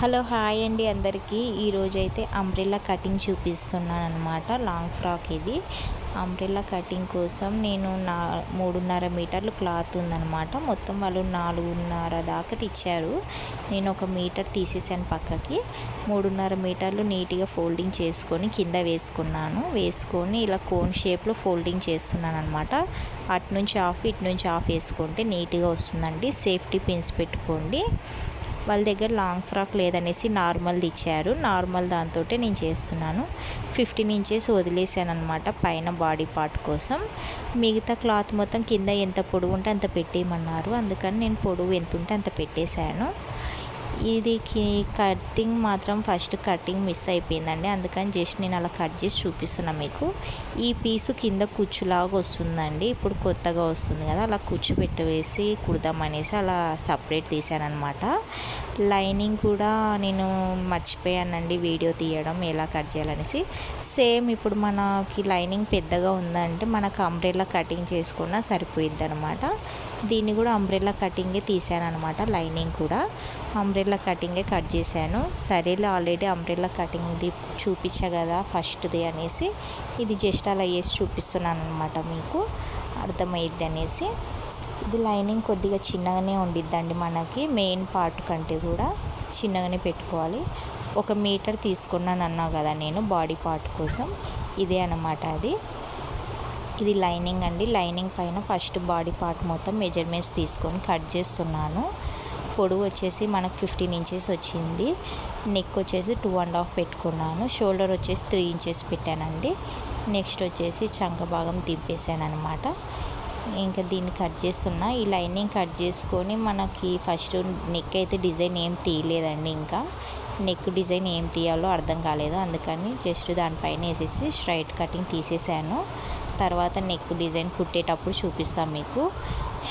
Hello hi అండి అందరికీ ఈరోజైతే అంబ్రెల్లా కటింగ్ చూపిస్తున్నాను అనమాట. లాంగ్ ఫ్రాక్ ఇది. అంబ్రెల్లా కటింగ్ కోసం నేను 3.5 మీటర్లు క్లాత్ ఉందన్నమాట. మొత్తం వాళ్ళు 4.5 దాకా తెచ్చారు. నేను 1 మీటర్ తీసేసాను పక్కకి. 3.5 మీటర్లు నీట్గా ఫోల్డింగ్ చేసుకొని కింద వేసుకొని ఇలా కోన్ షేప్లో ఫోల్డింగ్ చేస్తున్నాను అనమాట. అటు నుంచి ఆఫ్ ఇటు నుంచి ఆఫ్ వేసుకుంటే నీట్గా వస్తుందండి. సేఫ్టీ పిన్స్ పెట్టుకోండి. వాళ్ళ దగ్గర లాంగ్ ఫ్రాక్ లేదనేసి నార్మల్ది ఇచ్చారు. నార్మల్ దాంతో నేను చేస్తున్నాను. 15 ఇంచెస్ వదిలేసాను అనమాట పైన బాడీ పార్ట్ కోసం. మిగతా క్లాత్ మొత్తం కింద ఎంత పొడవు ఉంటే అంత పెట్టేయమన్నారు. అందుకని నేను పొడవు ఎంత ఉంటే అంత పెట్టేశాను. ఇది కటింగ్ మాత్రం ఫస్ట్ కటింగ్ మిస్ అయిపోయిందండి. అందుకని జస్ట్ నేను అలా కట్ చేసి చూపిస్తున్నా మీకు. ఈ పీసు కింద కుచ్చులాగా వస్తుందండి. ఇప్పుడు కొత్తగా వస్తుంది కదా, అలా కుచ్చు పెట్టవేసి కుడదామనేసి అలా సపరేట్ తీసాను అనమాట. లైనింగ్ కూడా నేను మర్చిపోయానండి వీడియో తీయడం ఎలా కట్ చేయాలనేసి. సేమ్ ఇప్పుడు మనకి లైనింగ్ పెద్దగా ఉందంటే మనకు అంబ్రెల్లా కటింగ్ చేసుకున్నా సరిపోయిద్ది అనమాట. దీన్ని కూడా అంబ్రెల్లా కటింగే తీసాను అనమాట. లైనింగ్ కూడా అంబ్రెల్లా కటింగే కట్ చేశాను. సరేలే ఆల్రెడీ అంబ్రెల్లా కటింగ్ది చూపించా కదా ఫస్ట్ది అనేసి ఇది జస్ట్ అలా వేసి చూపిస్తున్నాను అనమాట, మీకు అర్థమైద్ది అనేసి. ఇది లైనింగ్ కొద్దిగా చిన్నగానే ఉండిద్దండి, మనకి మెయిన్ పార్ట్ కంటే కూడా చిన్నగానే పెట్టుకోవాలి. 1 మీటర్ తీసుకున్నాను అన్నా కదా నేను బాడీ పార్ట్ కోసం. ఇదే అన్నమాట అది. ఇది లైనింగ్ అండి. లైనింగ్ పైన ఫస్ట్ బాడీ పార్ట్ మొత్తం మెజర్మెంట్స్ తీసుకొని కట్ చేస్తున్నాను. పొడవు వచ్చేసి మనకు 15 ఇంచెస్ వచ్చింది. నెక్ వచ్చేసి 2.5 పెట్టుకున్నాను. షోల్డర్ వచ్చేసి 3 ఇంచెస్ పెట్టానండి. నెక్స్ట్ వచ్చేసి చంక భాగం దింపేసాను అనమాట. ఇంకా దీన్ని కట్ చేస్తున్నా. ఈ లైనింగ్ కట్ చేసుకొని మనకి ఫస్ట్ నెక్ అయితే డిజైన్ ఏం తీయలేదండి. ఇంకా నెక్ డిజైన్ ఏం తీయాలో అర్థం కాలేదు. అందుకని జస్ట్ దానిపైన వేసేసి స్ట్రైట్ కటింగ్ తీసేసాను. తర్వాత నెక్ డిజైన్ కుట్టేటప్పుడు చూపిస్తాను మీకు.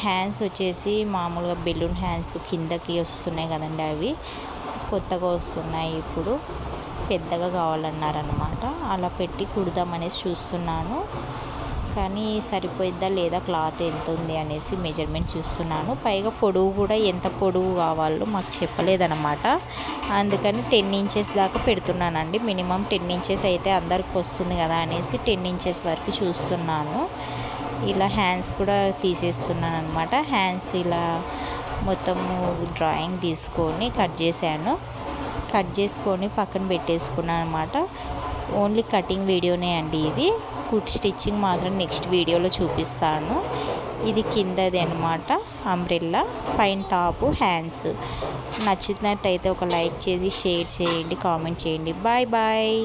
హ్యాండ్స్ వచ్చేసి మామూలుగా బెలూన్ హ్యాండ్స్ కిందకి వస్తున్నాయి కదండి, అవి కొత్తగా వస్తున్నాయి. ఇప్పుడు పెద్దగా కావాలన్నారనమాట. అలా పెట్టి కుడదామనేసి చూస్తున్నాను. కానీ సరిపోయిద్దా లేదా, క్లాత్ ఎంత ఉంది అనేసి మెజర్మెంట్ చూస్తున్నాను. పైగా పొడవు కూడా ఎంత పొడవు కావాలో మాకు చెప్పలేదన్నమాట. అందుకని 10 ఇంచెస్ దాకా పెడుతున్నానండి. మినిమం 10 ఇంచెస్ అయితే అందరికి వస్తుంది కదా అనేసి 10 ఇంచెస్ వరకు చూస్తున్నాను. ఇలా హ్యాండ్స్ కూడా తీసేస్తున్నాను అనమాట. హ్యాండ్స్ ఇలా మొత్తము డ్రాయింగ్ తీసుకొని కట్ చేశాను. కట్ చేసుకొని పక్కన పెట్టేసుకున్నాను అనమాట. ఓన్లీ కటింగ్ వీడియోనే అండి ఇది. స్టిచ్చింగ్ మాత్రం నెక్స్ట్ వీడియోలో చూపిస్తాను. ఇది కిందది అనమాట అంబ్రెల్లా, పైన టాపు హ్యాండ్స్. నచ్చినట్టయితే ఒక లైక్ చేసి షేర్ చేయండి, కామెంట్ చేయండి. Bye bye.